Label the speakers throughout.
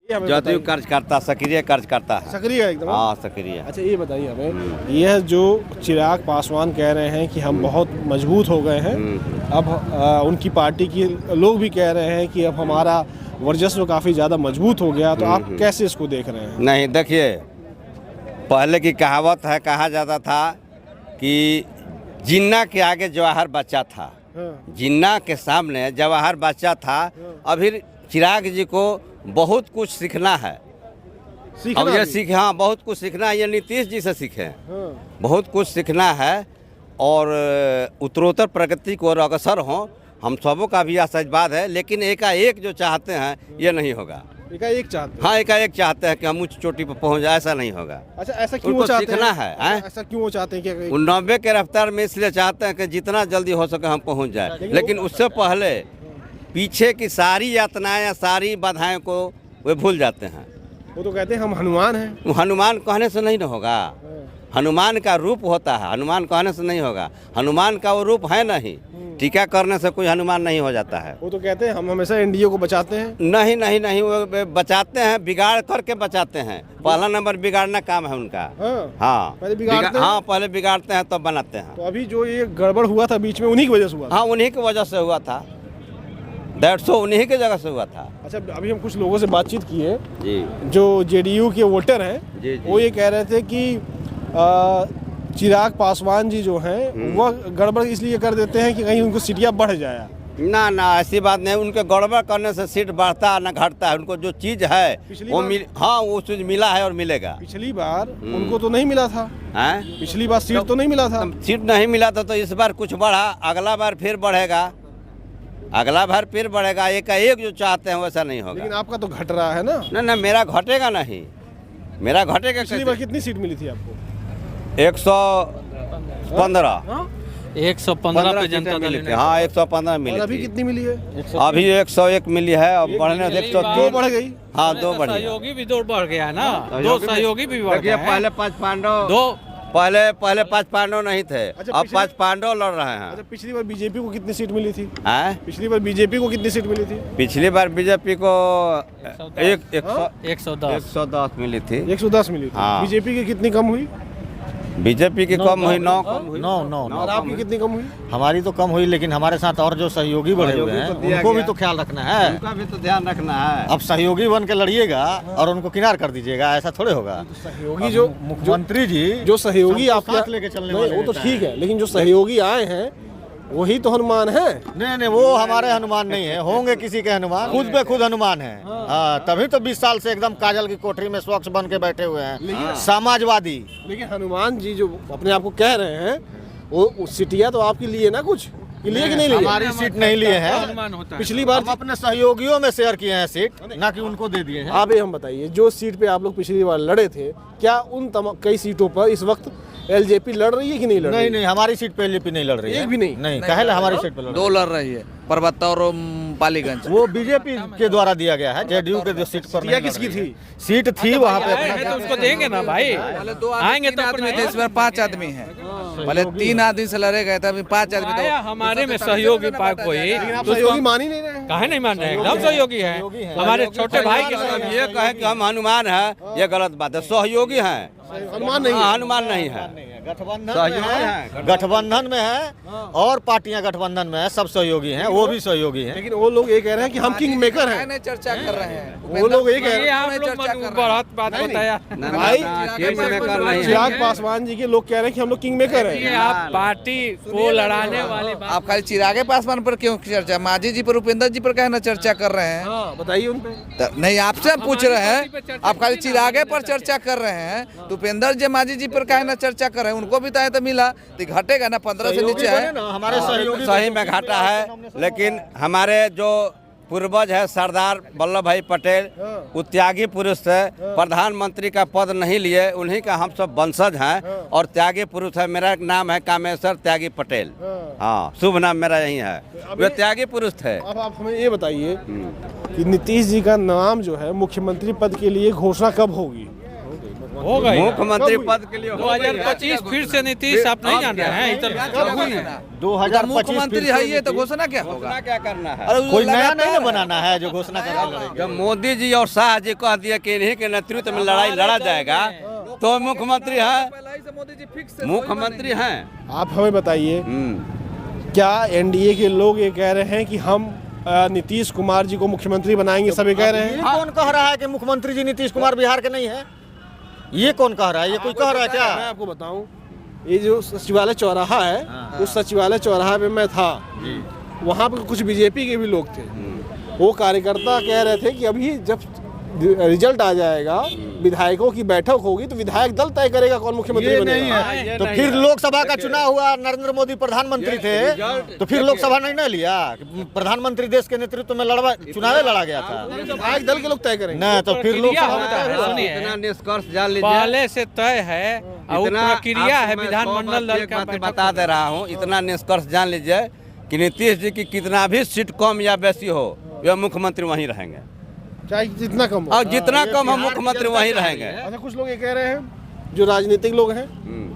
Speaker 1: जदयू कार्यकर्ता सक्रिय कार्यकर्ता है।
Speaker 2: सक्रिय है एकदम।
Speaker 3: हाँ सक्रिय।
Speaker 2: अच्छा ये बताइए हमें, यह जो चिराग पासवान कह रहे हैं कि हम बहुत मजबूत हो गए हैं, अब उनकी पार्टी के लोग भी कह रहे हैं कि अब हमारा वर्चस्व काफ़ी ज़्यादा मजबूत हो गया, तो आप कैसे इसको देख रहे हैं?
Speaker 3: नहीं देखिए, पहले की कहावत है, कहा जाता था कि जिन्ना के आगे जवाहर बच्चा था, जिन्ना के सामने जवाहर बच्चा था। अभी चिराग जी को बहुत कुछ सीखना है। अब ये सीखे, हाँ बहुत कुछ सीखना है। ये नीतीश जी से सीखे, बहुत कुछ सीखना है और उत्तरोत्तर प्रगति को अग्रसर हों, हम सबों का भी आशीर्वाद है। लेकिन एकाएक जो चाहते हैं ये नहीं होगा।
Speaker 2: एकाएक चाहते हैं?
Speaker 3: हाँ एकाएक चाहते हैं कि हम उच्च चोटी पर पहुंच जाए, ऐसा नहीं होगा।
Speaker 2: अच्छा ऐसा क्यों चाहते हैं?
Speaker 3: सीखना है,
Speaker 2: ऐसा क्यों चाहते हैं कि
Speaker 3: 90 के रफ्तार में इसलिए चाहते हैं कि जितना जल्दी हो सके हम पहुंच जाए। लेकिन उससे पहले पीछे की सारी यातनाएं या सारी बाधाएं को वे भूल जाते हैं।
Speaker 2: वो तो कहते हैं हम हनुमान हैं।
Speaker 3: हनुमान कहने से नहीं न होगा, हनुमान का रूप होता है, हनुमान कहने से नहीं होगा। हनुमान का वो रूप है नहीं, टीका करने से कोई हनुमान नहीं हो जाता है।
Speaker 2: वो तो कहते हैं हम हमेशा एनडीए को बचाते हैं।
Speaker 3: नहीं नहीं नहीं, वो बचाते हैं, बिगाड़ करके बचाते हैं। पहला नंबर बिगाड़ना काम है उनका। हाँ
Speaker 2: पहले बिगाड़ते हैं?
Speaker 3: हाँ पहले बिगाड़ते हैं तब बनाते हैं।
Speaker 2: तो अभी जो ये गड़बड़ हुआ था बीच में, उन्हीं की वजह से हुआ था?
Speaker 3: हाँ उन्हीं की वजह से हुआ था, 150 उन्हीं की जगह से हुआ था।
Speaker 2: अच्छा अभी हम कुछ लोगों से बातचीत की है
Speaker 3: जी,
Speaker 2: जो जेडीयू के वोटर हैं,
Speaker 3: जी।
Speaker 2: वो ये कह रहे थे कि चिराग पासवान जी जो हैं वह गड़बड़ इसलिए कर देते हैं कि कहीं उनको सीटियाँ बढ़ जाए।
Speaker 3: ना ना ऐसी बात नहीं, उनके गड़बड़ करने से सीट बढ़ता है ना घटता है। उनको जो चीज़ है वो हाँ वो चीज़ मिला है और मिलेगा।
Speaker 2: पिछली बार उनको तो नहीं मिला था। पिछली बार सीट तो नहीं मिला था।
Speaker 3: सीट नहीं मिला था तो इस बार कुछ बढ़ा, अगला बार फिर बढ़ेगा, अगला बार फिर बढ़ेगा। एक जो चाहते हैं वैसा नहीं होगा।
Speaker 2: लेकिन आपका तो घट रहा है ना?
Speaker 3: ना मेरा घटेगा नहीं, मेरा घटेगा।
Speaker 2: पिछली बार कितनी सीट मिली थी आपको?
Speaker 3: 115
Speaker 4: 115 पे जनता दल ने।
Speaker 3: हाँ 115 मिली।
Speaker 2: अभी कितनी मिली है?
Speaker 3: अभी 101 मिली है। अब बढ़ने से 102
Speaker 2: बढ़ गई।
Speaker 3: हाँ 2 बढ़ी।
Speaker 4: सहयोगी भी 2 बढ़ गया ना, 2 सहयोगी भी बढ़ गए।
Speaker 3: पहले 5 पांडव, पहले 5 पांडव नहीं थे। अब 5 पांडव लड़ रहे हैं।
Speaker 2: अच्छा पिछली बार बीजेपी को कितनी सीट मिली थी?
Speaker 3: पिछली बार
Speaker 2: बीजेपी को कितनी सीट मिली थी?
Speaker 3: पिछली बार बीजेपी को
Speaker 4: 110
Speaker 3: मिली थी।
Speaker 2: 110 मिली थी। बीजेपी की कितनी कम हुई?
Speaker 3: बीजेपी की कम हुई 9।
Speaker 2: और आपकी कितनी कम हुई?
Speaker 5: हमारी तो कम हुई, लेकिन हमारे साथ और जो सहयोगी बढ़े हुए हैं उनको भी तो ख्याल रखना है,
Speaker 3: उनका भी तो ध्यान रखना है।
Speaker 5: अब सहयोगी बन के लड़िएगा और उनको किनार कर दीजिएगा, ऐसा थोड़े होगा।
Speaker 2: सहयोगी जो
Speaker 5: मुख्यमंत्री जी
Speaker 2: जो सहयोगी आप
Speaker 5: लेके चलने वाले,
Speaker 2: वो तो ठीक है, लेकिन जो सहयोगी आए हैं वही तो हनुमान है।
Speaker 5: नहीं वो हमारे हनुमान नहीं है, होंगे किसी के हनुमान, खुद पे खुद हनुमान है। तभी तो 20 साल से एकदम काजल की कोठरी में स्वच्छ बन के बैठे हुए हैं, समाजवादी।
Speaker 2: लेकिन हनुमान जी जो अपने आप को कह रहे हैं, वो सीटियाँ तो आपके लिए ना कुछ लिए कि नहीं लिए?
Speaker 5: हमारी सीट नहीं लिए हैं,
Speaker 2: पिछली बार
Speaker 5: हम अपने सहयोगियों में शेयर किए हैं सीट, ना कि उनको दे दिए हैं।
Speaker 2: आप हम बताइए, जो सीट पे आप लोग पिछली बार लड़े थे, क्या उन कई सीटों पर इस वक्त एलजेपी लड़ रही है कि नहीं लड़ रही है?
Speaker 5: नहीं हमारी सीट पे एलजेपी नहीं लड़ रही है।
Speaker 2: एक भी नहीं?
Speaker 5: नहीं कहे हमारी सीट पे
Speaker 6: 2 लड़ रही है, परबत्ता और पालीगंज।
Speaker 5: वो बीजेपी के द्वारा दिया गया है, जेडीयू के जो सीट पर नहीं
Speaker 2: किसकी थी?
Speaker 5: सीट थी वहाँ पे
Speaker 4: तो उसको देंगे ना भाई।
Speaker 6: पहले 2 आएंगे तो आदमी थे, इस बार 5 आदमी हैं। पहले 3 आदमी से लड़े गए थे, अभी 5 आदमी। तो
Speaker 4: हमारे में सहयोगी पाक कोई
Speaker 2: तो सहयोगी मान ही नहीं रहे।
Speaker 4: काहे नहीं मान रहे? एकदम सहयोगी है हमारे छोटे भाई के साथ।
Speaker 3: ये कहे कि हम हनुमान है, ये गलत बात है। सहयोगी हैं,
Speaker 2: हनुमान नहीं है।
Speaker 3: हनुमान नहीं है।
Speaker 5: गठबंधन में है और पार्टियां गठबंधन में है, सब सहयोगी हैं, वो भी सहयोगी हैं।
Speaker 2: लेकिन वो लोग ये कह रहे हैं कि हम किंग मेकर हैं।
Speaker 6: चर्चा कर रहे हैं,
Speaker 2: वो लोग ये कह रहे हैं।
Speaker 4: आप लोग बहुत बात बताया
Speaker 2: भाई, चिराग पासवान जी के लोग कह रहे हैं कि हम लोग किंग मेकर हैं।
Speaker 4: आप पार्टी को लड़ाने वाली बात।
Speaker 6: आप खाली चिरागे पासवान पर क्यों चर्चा, मांझी जी पर, उपेंद्र जी पर कहना चर्चा कर रहे हैं?
Speaker 2: बताइए उन पे।
Speaker 6: नहीं आपसे हम पूछ रहे हैं, आप खाली चिरागे पर चर्चा कर रहे हैं, तो उपेंद्र जी मांझी जी पर कहना चर्चा कर रहे हैं। उनको भी तो मिला तो घटेगा ना, 15 से नीचे है।
Speaker 5: हमारे सहयोगी
Speaker 3: सही में घाटा है, लेकिन हमारे जो पूर्वज है सरदार वल्लभ भाई पटेल, वो त्यागी पुरुष है, प्रधानमंत्री का पद नहीं लिए, उन्हीं का हम सब वंशज हैं और त्यागी पुरुष है। मेरा नाम है कामेश्वर त्यागी पटेल। हाँ शुभ नाम मेरा यही है, वे त्यागी पुरुष थे।
Speaker 2: अब आप हमें ये बताइए कि नीतीश जी का नाम जो है मुख्यमंत्री पद के लिए घोषणा कब होगी?
Speaker 4: हो गई
Speaker 3: मुख्यमंत्री पद के लिए हो गई है।
Speaker 4: 2025 फिर से नीतीश आप नहीं जान रहे हैं इतना
Speaker 5: 2025
Speaker 6: मुख्यमंत्री है ये तो घोषणा क्या होगा?
Speaker 3: घोषणा क्या करना है?
Speaker 6: अरे वो
Speaker 5: कोई नया
Speaker 6: लगातार
Speaker 5: नहीं ना बनाना है जो घोषणा करके लड़ेंगे।
Speaker 3: जब मोदी जी और शाह जी कह दिया कि इन्हीं के नेतृत्व में लड़ाई लड़ा जाएगा तो मुख्यमंत्री है,
Speaker 6: पहले ही से मोदी जी फिक्स
Speaker 3: मुख्यमंत्री हैं।
Speaker 2: आप हमें बताइए, क्या एनडीए के लोग ये कह रहे हैं कि हम नीतीश कुमार जी को मुख्यमंत्री बनाएंगे, सभी कह रहे हैं?
Speaker 5: ये कौन कह रहा है कि मुख्यमंत्री जी नीतीश कुमार बिहार के नहीं है? ये कौन कह रहा है? ये कोई कह रहा है क्या?
Speaker 2: मैं आपको बताऊं, ये जो सचिवालय चौराहा है, उस सचिवालय चौराहा पे मैं था, वहाँ पे कुछ बीजेपी के भी लोग थे। वो कार्यकर्ता कह रहे थे कि अभी जब रिजल्ट आ जाएगा, विधायकों की बैठक होगी तो विधायक दल तय करेगा कौन मुख्यमंत्री बनेगा।
Speaker 5: तो फिर लोकसभा का चुनाव हुआ, नरेंद्र मोदी प्रधानमंत्री थे, तो फिर लोकसभा नहीं ना लिया? प्रधानमंत्री देश के नेतृत्व में चुनाव लड़ा गया था।
Speaker 2: विधायक दल के लोग तय करेंगे
Speaker 5: नहीं तो फिर लोकसभा
Speaker 4: होता है,
Speaker 5: में
Speaker 4: सुनिए।
Speaker 3: इतना निष्कर्ष जान लीजिए,
Speaker 4: पहले से तय है और
Speaker 3: इतना
Speaker 4: प्रक्रिया है
Speaker 3: आपको मैं
Speaker 4: विधानमंडल
Speaker 3: 100
Speaker 4: दल
Speaker 3: बात
Speaker 4: का
Speaker 3: एक बात
Speaker 4: बैठक
Speaker 3: बता दे रहा हूँ। इतना निष्कर्ष जान लीजिए कि नीतीश जी की कितना भी सीट कम या बेसी हो, वह मुख्यमंत्री वहीं रहेंगे,
Speaker 2: चाहे जितना कम हो।
Speaker 3: और जितना कम हो मुख्यमंत्री वहीं रहेंगे।
Speaker 2: अच्छा, कुछ लोग ये कह रहे हैं, जो राजनीतिक लोग हैं,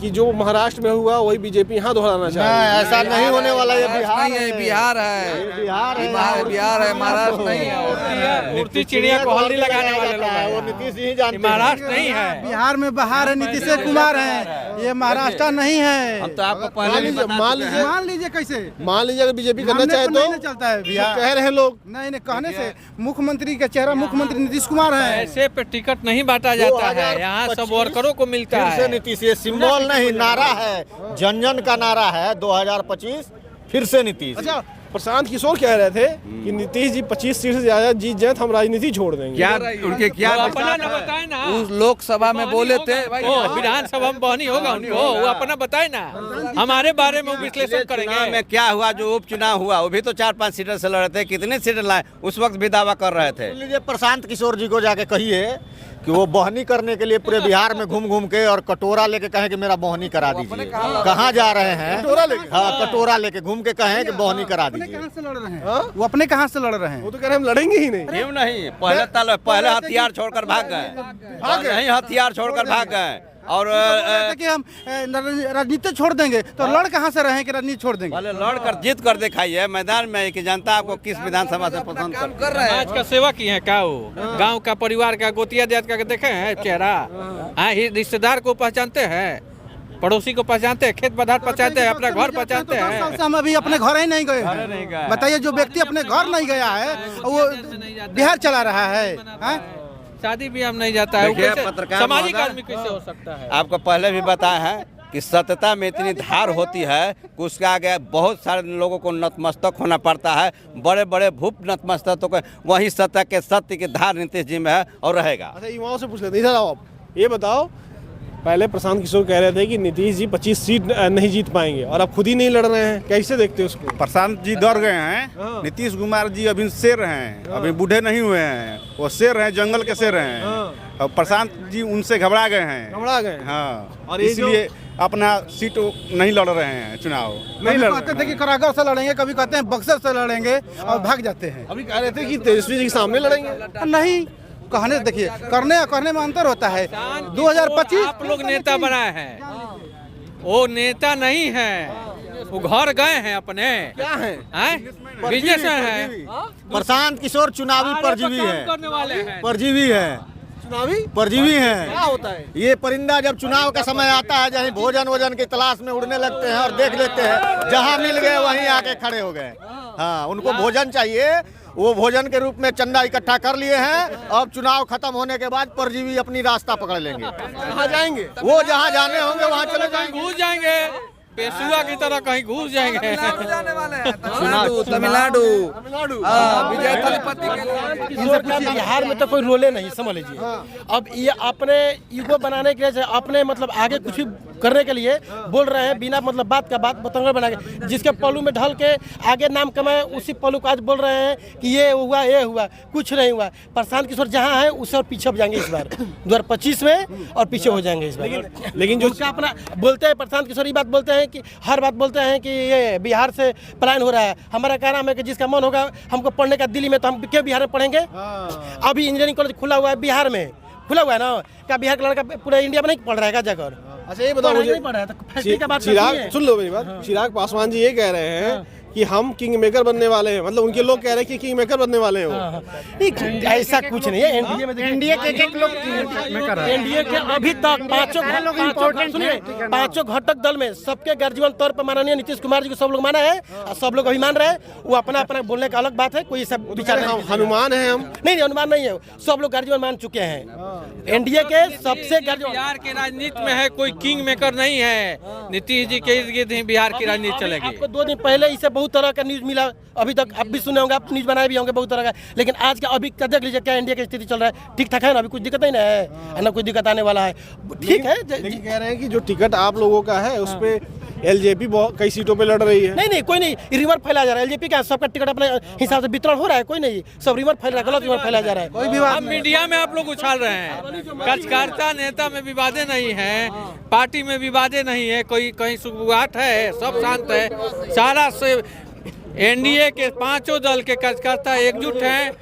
Speaker 2: कि जो महाराष्ट्र में हुआ वही बीजेपी यहाँ दोहराना चाहे।
Speaker 5: ऐसा नहीं होने वाला। ये बिहार
Speaker 6: नहीं है, बिहार है,
Speaker 5: बिहार है,
Speaker 6: बिहार है, महाराष्ट्र नहीं है।
Speaker 4: मूर्ति चिड़िया को हल्दी लगाने वाले लोग
Speaker 5: वो
Speaker 4: हैं।
Speaker 5: नीतीश जी
Speaker 4: ये
Speaker 5: जानते हैं।
Speaker 4: महाराष्ट्र नहीं है।
Speaker 7: बिहार में बाहर है नीतीश कुमार है, ये महाराष्ट्र नहीं है।
Speaker 3: हम तो आपको पहले भी बता
Speaker 2: मान
Speaker 3: चुके
Speaker 2: लीजिए
Speaker 3: हैं।
Speaker 7: मान लीजिए कैसे
Speaker 2: मान लीजिए अगर बीजेपी करना
Speaker 7: मानने
Speaker 2: चाहे
Speaker 7: पर
Speaker 2: तो
Speaker 7: नहीं चलता है
Speaker 2: तो
Speaker 7: बिहार।
Speaker 2: कह रहे हैं लोग।
Speaker 7: नहीं नहीं, कहने से मुख्यमंत्री का चेहरा मुख्यमंत्री नीतीश कुमार है।
Speaker 4: ऐसे पे टिकट नहीं बांटा जाता है, यहाँ सब वर्करों को मिलता
Speaker 5: फिर से
Speaker 4: है।
Speaker 5: नीतीश, ये सिंबल नहीं नारा है, जन जन का नारा है। 2025 फिर से नीतीश।
Speaker 2: अच्छा, प्रशांत किशोर कह रहे थे कि नीतीश जी 25 सीट से ज्यादा जीत जाए तो हम राजनीति छोड़ देंगे।
Speaker 3: क्या उनके क्या
Speaker 4: वो अपना न बताए ना,
Speaker 6: उस लोकसभा में बोले थे भाई,
Speaker 4: वो विधानसभा में बहनी होगा उनको, वो अपना बताए ना, हमारे बारे में वो विश्लेषण
Speaker 3: चुनाव
Speaker 4: करेंगे।
Speaker 3: में क्या हुआ, जो उपचुनाव हुआ वो भी तो 4-5 सीटर से लड़े थे। कितने सीटर लाए उस वक्त भी दावा कर रहे थे।
Speaker 5: सुन लीजिए, प्रशांत किशोर जी को जाके कहिए कि वो बहनी करने के लिए पूरे बिहार में घूम घूम के और कटोरा लेके कहें कि मेरा बहनी करा दीजिए। कहाँ जा रहे हैं?
Speaker 2: कटोरा लेके?
Speaker 5: हाँ, कटोरा लेके घूम के कहें कि बहनी करा दीजिए।
Speaker 7: कहाँ से लड़ रहे हैं? वो अपने कहाँ से लड़ रहे हैं?
Speaker 2: वो तो कह रहे हैं हम लड़ेंगे ही नहीं।
Speaker 3: क्यों नहीं? पहले हथियार छोड़कर भाग गए, नहीं हथियार छोड़कर भाग गए। और
Speaker 7: कि हम राजनीति छोड़ देंगे तो लड़ कहाँ से रहे कि राजनीति छोड़ देंगे?
Speaker 3: पहले लड़ कर जीत कर दिखाइए मैदान में कि जनता आपको किस विधानसभा से पसंद
Speaker 6: काम
Speaker 3: कर।
Speaker 6: कर रहे हैं।
Speaker 4: समाज का सेवा किए हैं क्या वो? गांव का, परिवार का, गोतिया जात का देखे हैं चेहरा? हाँ, रिश्तेदार को पहचानते हैं, पड़ोसी को पहचानते हैं, खेत पदार्थ पहचानते हैं, अपना घर पहचानते
Speaker 7: तो 10 साल
Speaker 4: हैं।
Speaker 7: से हम अभी अपने घर ही नहीं गए
Speaker 3: नहीं गए।
Speaker 7: हैं। बताइए, जो व्यक्ति अपने घर नहीं गया है वो बिहार चला रहा है, हाँ?
Speaker 4: शादी भी हम नहीं जाता है, वो
Speaker 3: देखिए,
Speaker 4: कैसे
Speaker 3: पत्रकार
Speaker 4: सामाजिक
Speaker 3: महोदय,
Speaker 4: आदमी कैसे हो सकता है?
Speaker 3: आपको पहले भी बताया है कि सत्यता में इतनी धार होती है कि उसके आगे बहुत सारे लोगों को नतमस्तक होना पड़ता है। बड़े बड़े भूप नतमस्तकों को, वही सत्य की धार नीतीश जी में है और रहेगा।
Speaker 2: अच्छा, युवाओं से पूछ लेते हैं, इधर आओ आप, ये बताओ, पहले प्रशांत किशोर कह रहे थे कि नीतीश जी 25 सीट नहीं जीत पाएंगे और अब खुद ही नहीं लड़ रहे हैं, कैसे देखते हो उसको?
Speaker 8: प्रशांत जी डर गए हैं। नीतीश कुमार जी अभी शेर हैं, अभी बूढ़े नहीं हुए हैं, वो शेर हैं, जंगल के शेर हैं। और प्रशांत जी उनसे घबरा गए हैं।
Speaker 2: घबरा गए?
Speaker 8: हाँ,
Speaker 2: और ये
Speaker 8: इसलिए अपना सीट नहीं लड़ रहे हैं चुनाव।
Speaker 2: नहीं लड़
Speaker 7: कहते थे कि करागर से लड़ेंगे, कभी कहते हैं बक्सर से लड़ेंगे और भाग जाते हैं।
Speaker 2: अभी कह रहे थे कि तेजस्वी जी के सामने लड़ेंगे।
Speaker 7: नहीं, कहने देखिए, करने और करने में अंतर होता है। 2025
Speaker 4: आप लोग नेता बनाए हैं, वो नेता नहीं है, वो घर गए हैं अपने।
Speaker 2: क्या है?
Speaker 4: बिजनेसमैन है,
Speaker 5: प्रशांत किशोर चुनावी परजीवी
Speaker 4: काम
Speaker 5: है,
Speaker 4: करने वाले हैं।
Speaker 5: परजीवी है,
Speaker 2: चुनावी
Speaker 5: परजीवी
Speaker 2: क्या
Speaker 5: है।
Speaker 2: होता है?
Speaker 5: ये परिंदा जब चुनाव का समय आता है, जहाँ भोजन वोजन की तलाश में उड़ने लगते हैं और देख लेते हैं, जहाँ मिल गए वहीं आके खड़े हो गए। हाँ, उनको भोजन चाहिए, वो भोजन के रूप में चंदा इकट्ठा कर लिए हैं। अब चुनाव खत्म होने के बाद परजीवी अपनी रास्ता पकड़ लेंगे।
Speaker 2: कहाँ जाएंगे?
Speaker 5: वो जहाँ जाने होंगे वहाँ चले
Speaker 4: कहीं
Speaker 5: जाएंगे।
Speaker 4: घुस जाएंगे, पेशुआ की तरह कहीं घुस जाएंगे।
Speaker 6: तमिलनाडु जाने वाले हैं, तमिलनाडु। हाँ, विजय तलपति के लिए।
Speaker 9: इनसे पूछिए, बिहार में तो कोई रोले नहीं, समझ लीजिए। अब ये अपने ईगो बनाने के लिए, अपने मतलब आगे कुछ भी करने के लिए बोल रहे हैं, बिना मतलब बात का बात बतंगड़ बना के, जिसके पल्लू में ढल के आगे नाम कमाए, उसी पल्लू को आज बोल रहे हैं कि ये हुआ, कुछ नहीं हुआ। प्रशांत किशोर जहाँ है उससे और पीछे हो जाएंगे इस बार 2025 में, और पीछे हो जाएंगे इस बार।
Speaker 2: लेकिन जो
Speaker 9: उसका अपना बोलते हैं, प्रशांत किशोर ये बात बोलते हैं कि हर बात बोलते हैं कि ये बिहार से पलायन हो रहा है। हमारा क्या नाम है कि जिसका मन होगा हमको पढ़ने का दिल्ली में, तो हम क्यों बिहार में पढ़ेंगे? अभी इंजीनियरिंग कॉलेज खुला हुआ है बिहार में, खुला हुआ है ना, क्या बिहार का लड़का पूरा इंडिया में नहीं पढ़ रहा है क्या जाकर?
Speaker 2: अच्छा ये बताओ मुझे,
Speaker 9: नहीं पढ़ रहा है तो फैसले का बात
Speaker 2: चिराग
Speaker 9: नहीं है।
Speaker 2: सुन लो मेरी बात, चिराग पासवान जी ये कह रहे हैं कि हम किंग मेकर बनने वाले हैं, मतलब उनके लोग कह रहे हैं कि किंग मेकर बनने वाले हैं वो।
Speaker 9: नहीं, ऐसा कुछ नहीं है। एनडीए में
Speaker 7: एनडीए के एक लोग
Speaker 9: एनडीए के अभी तक पांचों घटक दल में सबके गर्जीवन तौर पर माननीय नीतीश कुमार जी को सब लोग माना है और सब लोग अभी मान रहे हैं। वो अपना अपना बोलने का अलग बात है, कोई सब विचार नहीं।
Speaker 2: हनुमान है हम
Speaker 9: नहीं, अनुमान नहीं है, सब लोग गर्जीवन मान चुके हैं। एनडीए के सबसे गर्जीवन
Speaker 4: बिहार के राजनीति में है कोई किंग मेकर नहीं है। नीतीश जी के इर्द गिर्द ही बिहार की राजनीति चलेगी।
Speaker 9: आपको 2 दिन पहले इसे बहुत तरह का न्यूज मिला, अभी तक आप भी सुने होंगे, आप न्यूज बनाए भी होंगे बहुत तरह का, लेकिन आज का अभी का देख लीजिए क्या इंडिया की स्थिति चल रहा है। ठीक ठाक है ना, अभी कुछ दिक्कत नहीं ना है ना, कोई दिक्कत आने वाला है। ठीक है,
Speaker 2: लेकिन कह रहे हैं कि जो टिकट आप लोगों का है उस पे एलजेपी कई सीटों पे लड़ रही है।
Speaker 9: नहीं, कोई नहीं, रिमर फैलाया जा रहा है। एलजेपी का सबका टिकट अपने हिसाब से वितरण हो रहा है, कोई नहीं, सब रिमर फैल रहा है, गलत रिमर फैलाया जा रहा है।
Speaker 7: कोई भी बात
Speaker 4: अब मीडिया में आप लोग उछाल रहे हैं, कार्यकर्ता नेता में विवादे नहीं है, पार्टी में विवादे नहीं है, कोई कहीं सुगबुगाहट है, सब शांत है। सारा से एनडीए के 5 दल के कार्यकर्ता एकजुट हैं,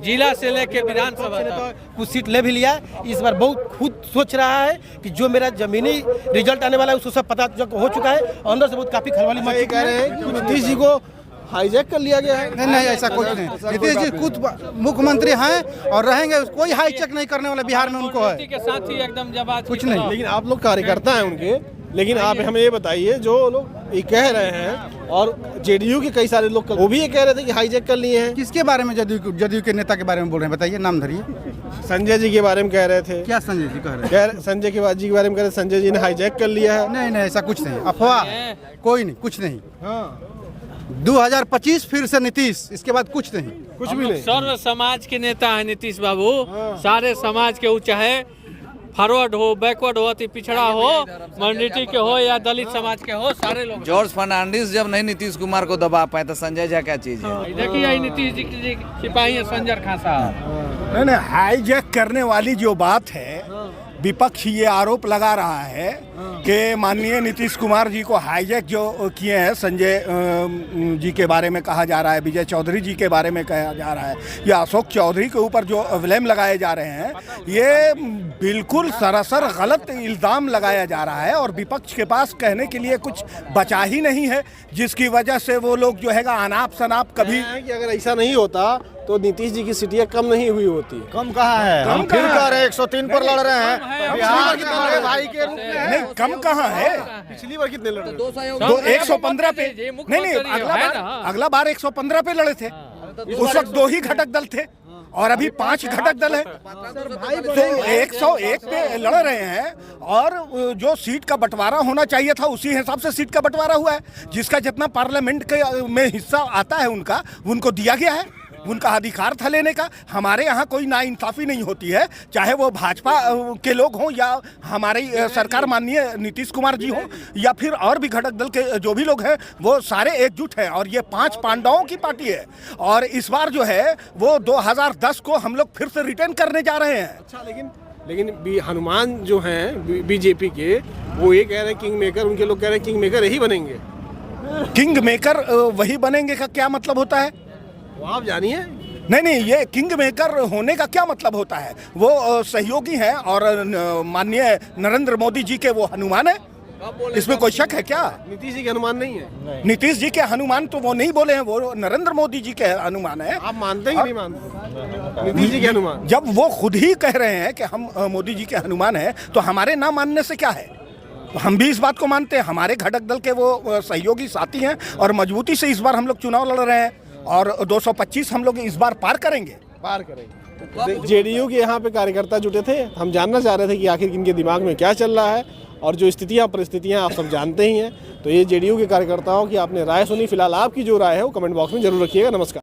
Speaker 4: जिला से लेके विधानसभा तक।
Speaker 9: कुछ सीट ले भी लिया, इस बार बहुत खुद सोच रहा है कि जो मेरा जमीनी रिजल्ट आने वाला है उसको सब पता हो चुका है। अंदर से बहुत काफी खलबली मच
Speaker 2: कह रहे हैं कि नीतीश जी को हाईजैक कर लिया गया है।
Speaker 7: नहीं, ऐसा कुछ नहीं। नीतीश जी खुद मुख्यमंत्री हैं और रहेंगे, कोई हाईचेक नहीं करने वाला बिहार में उनको है।
Speaker 4: के साथ ही एकदम जवाब
Speaker 7: कुछ नहीं।
Speaker 2: लेकिन आप लोग कार्यकर्ता हैं उनके, लेकिन आप हमें ये बताइए, जो लोग ये कह रहे हैं और जेडीयू के कई सारे लोग वो भी ये कह रहे थे कि हाईजैक कर लिए हैं।
Speaker 7: किसके बारे में? जदयू के नेता के बारे में बोल रहे हैं, बताइए, नाम धरिए।
Speaker 2: संजय जी के बारे में कह रहे थे।
Speaker 7: क्या संजय जी कह रहे हैं?
Speaker 2: संजय जी के बारे में कह रहे, संजय जी ने हाईजैक कर लिया है।
Speaker 7: नहीं, ऐसा कुछ नहीं, अफवाह, कोई नहीं, कुछ नहीं। 2025 फिर से नीतीश, इसके बाद कुछ नहीं,
Speaker 2: कुछ भी नहीं।
Speaker 4: सर्व समाज के नेता है नीतीश बाबू। सारे समाज के, वो चाहे फॉरवर्ड हो, बैकवर्ड हो, अति पिछड़ा हो, माइनॉरिटी के हो या दलित समाज के हो, सारे लोग।
Speaker 6: जॉर्ज फर्नांडिस जब नहीं नीतीश कुमार को दबा पाए तो संजय झा क्या चीज है?
Speaker 4: देखिए नीतीश जी की सिपाही है संजर खान साहब।
Speaker 10: नहीं, हाईजैक करने वाली जो बात है, विपक्ष ये आरोप लगा रहा है कि माननीय नीतीश कुमार जी को हाईजैक जो किए हैं, संजय जी के बारे में कहा जा रहा है, विजय चौधरी जी के बारे में कहा जा रहा है, या अशोक चौधरी के ऊपर जो ब्लेम लगाए जा रहे हैं, ये बिल्कुल सरासर गलत इल्ज़ाम लगाया जा रहा है और विपक्ष के पास कहने के लिए कुछ बचा ही नहीं है, जिसकी वजह से वो लोग जो है अनाप शनाप कभी
Speaker 2: कि अगर ऐसा नहीं होता तो नीतीश जी की सीटें कम नहीं हुई होती।
Speaker 5: कम कहाँ है? हम फिर कह रहे 103 पर लड़ रहे हैं बिहार के बड़े भाई के रूप में।
Speaker 10: नहीं, कम कहाँ है?
Speaker 2: पिछली बार कितने लड़ रहे?
Speaker 10: 115 पे नहीं, अगला बार 115 पे लड़े थे। उस वक्त 2 ही घटक दल थे और अभी 5 घटक दल है, तो 101 पे लड़ रहे हैं। और जो सीट का बंटवारा होना चाहिए था उसी हिसाब से सीट का बंटवारा हुआ है। जिसका जितना पार्लियामेंट के में हिस्सा आता है उनका, उनको दिया गया है, उनका अधिकार था लेने का। हमारे यहाँ कोई नाइंसाफ़ी नहीं होती है, चाहे वो भाजपा के लोग हों या हमारी सरकार माननीय नीतीश कुमार जी हों या फिर और भी घटक दल के जो भी लोग हैं, वो सारे एकजुट हैं और ये 5 पांडवों की पार्टी है। और इस बार जो है वो 2010 को हम लोग फिर से रिटर्न करने जा रहे हैं।
Speaker 2: अच्छा, लेकिन हनुमान जो हैं बीजेपी के, वो ये कह रहे हैं किंग मेकर, उनके लोग कह रहे हैं किंग मेकर यही बनेंगे।
Speaker 10: किंग मेकर वही बनेंगे का क्या मतलब होता है?
Speaker 2: वो आप जानिए।
Speaker 10: नहीं, ये किंग मेकर होने का क्या मतलब होता है? वो सहयोगी हैं और माननीय नरेंद्र मोदी जी के वो हनुमान है, इसमें कोई शक है क्या?
Speaker 2: नीतीश जी के हनुमान नहीं है।
Speaker 10: नीतीश जी के हनुमान तो वो नहीं बोले हैं, वो नरेंद्र मोदी जी के हनुमान है।
Speaker 2: आप मानते ही नहीं मानते नीतीश जी के हनुमान?
Speaker 10: जब वो खुद ही कह रहे हैं कि हम मोदी जी के हनुमान हैं, तो हमारे ना मानने से क्या है? हम भी इस बात को मानते हैं। हमारे घटक दल के वो सहयोगी साथी हैं और मजबूती से इस बार हम लोग चुनाव लड़ रहे हैं और 225 हम लोग इस बार पार करेंगे।
Speaker 2: जेडीयू के यहाँ पे कार्यकर्ता जुटे थे, हम जानना चाह रहे थे कि आखिर इनके दिमाग में क्या चल रहा है और जो स्थितियाँ परिस्थितियाँ आप सब जानते ही हैं। तो ये जेडीयू के कार्यकर्ताओं की आपने राय सुनी। फिलहाल आपकी जो राय है वो कमेंट बॉक्स में जरूर रखिएगा। नमस्कार।